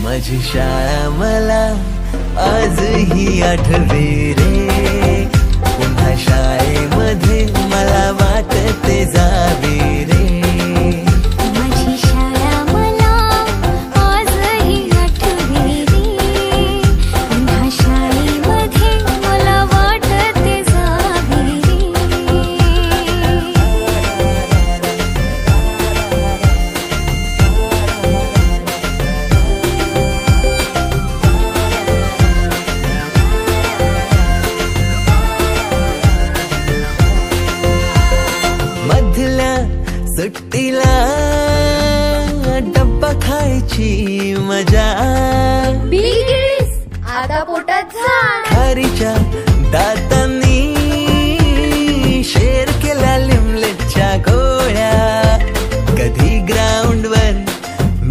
माझी शाळा मला आजही आठवे रे, पुन्हा शाळेमध्ये मला वाटते जावे रे. माझी शाळा मला आजही आठवे रे, पुन्हा शाळेमध्ये मला वाटते जावे रे. मधल्या सुट्टीला डब्बा खायची मजा, बिगीस आता पोटात जा. खारीच्या दातांनी शेर केला लिमलेटच्या गोळ्या, कधी ग्राउंडवर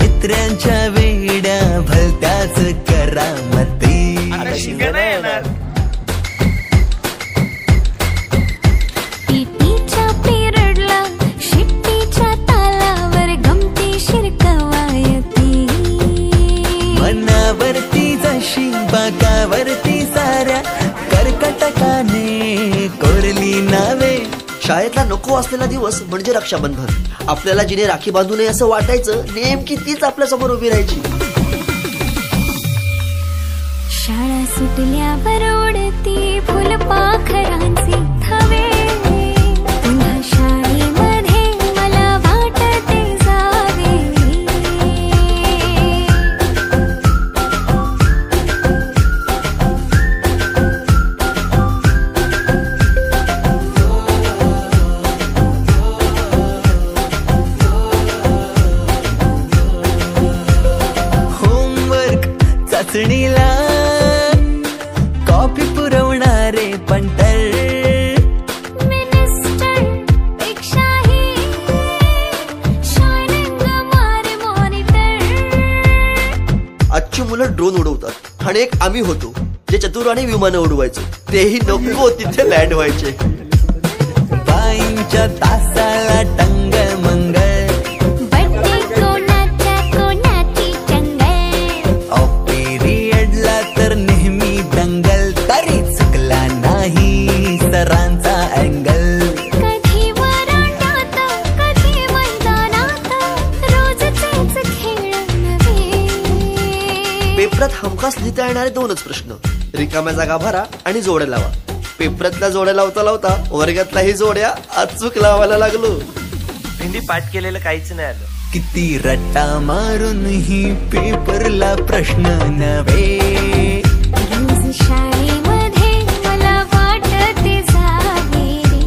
मित्रांच्या वेड्या भलत्याच करामती. पीटीच्या पिरियडला शिट्टीच्या तालावर गमती शिरकवायती. मनावरती जशी बाकावरती साऱ्या कर्कटकाने कोरली नावे. शाळेतला नको असलेला दिवस म्हणजे रक्षाबंधन. आपल्याला जिने राखी बांधू नये असं वाटायचं, नेमकी तीच आपल्या समोर उभी राहायची. शाळा सुटल्यावर उडती फुलपाखरांचे थवे, पुन्हा शाळेमध्ये मला वाटते जावे. होमवर्क चाचणीला कॉफी पुरवणारे पंटर, मिनिस्टर पेक्षाही शायनिंग मारे मॉनिटर. आजची मुलं ड्रोन उडवतात आणि एक आम्ही होतो जे चतुराने विमानं उडवायचो, तेही नको तिथे लँड व्हायचे. बाईंच्या तासाला टंग मंगल, बड्डे कोणाच्या कोणाची चंगल. ऑफ पिरियडला तर नेहमी दंगल, तरी चुकला नाही सरांचा अँगल. कधी वरांड्यात कधी मैदानात रोजचेच खेळ नव्हे. पेपरात हमखास लिहिता येणारे दोनच प्रश्न, रिकाम्या जागा भरा आणि जोड्या लावा. पेपरातल्या जोड्या लावता लावता वर्गातल्याही जोड्या अचूक लावायला लागलो. हिंदी पाठ केलेलं काहीच नाही आलं. किती रट्टा मारूनही पेपरला प्रश्न नव्हे. रोज शाळेमध्ये मला वाटते जावे रे.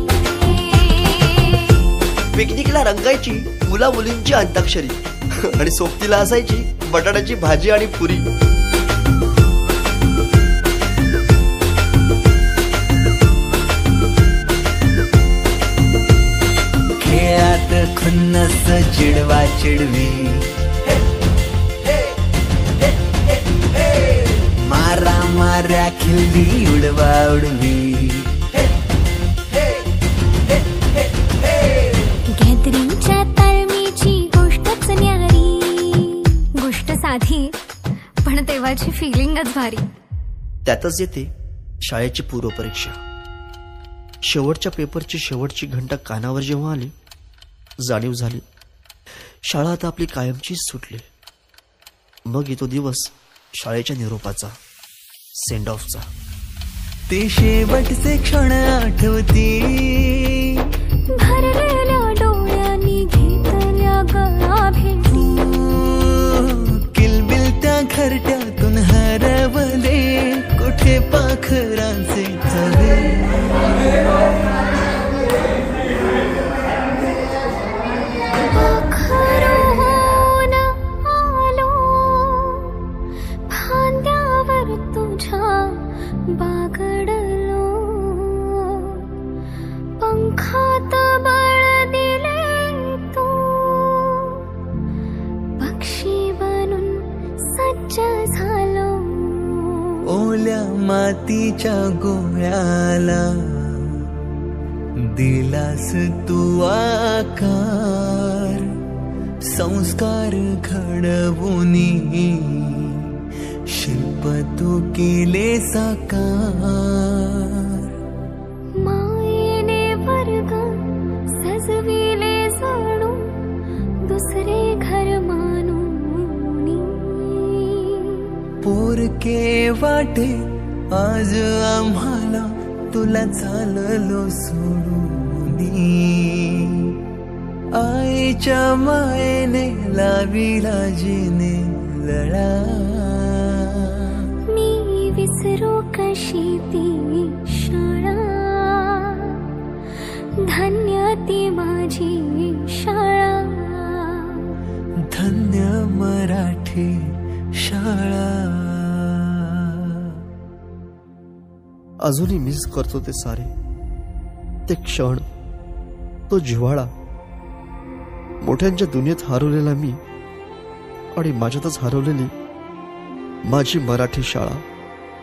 पिकनिकला रंगायची मुला मुलींची अंताक्षरी आणि सोबतीला असायची बटाट्याची भाजी आणि पुरी. खेळात खुन्नस चिडवा चिडवी, मारा माऱ्या खिल्ली उडवा उडवी. गॅदरिंगच्या ताळमीची गोष्टच न्यारी. गोष्ट साधी पण तेव्हाची फिलिंगच भारी. त्यातच येते शाळेची पूर्वपरीक्षा. शेवटच्या पेपरची शेवटची घंटा कानावर जेव्हा आली, जाणीव झाली शाळा आता आपली कायमचीच सुटली. मग येतो दिवस शाळेच्या निरोपाचा, सेंड ऑफचा. ते शेवटचे क्षण आठवती, भरलेल्या डोळ्यांनी घेतल्या गळा भेटी. किलबिलत्या घरट्यातून हरवले कुठे पाखरांचे थवे. पाखरून आलो फांद्यावर तुझ्या बागडलो. पंखात बळ दिले तू, पक्षी बनून सज्ज झालो. ओल्या मातीच्या गोळ्याला दिलास तू आकार, संस्कार घडवूनी तू केले साकार. मायेने वर्ग सजविले जणू दुसरे घर मानूनी. पोरके वाटे आज आम्हाला तुला चाललो सोडूनी. आईच्या मायेने लाविला जिने लळा. मी विसरू कशी ती शाळा. धन्य ती माझी शाळा. धन्य मराठी शाळा. अजूनही मिस करतो ते सारे, ते क्षण, तो जिव्हाळा. मोठ्यांच्या दुनियेत हरवलेला मी आणि माझ्यातच हरवलेली माझी मराठी शाळा.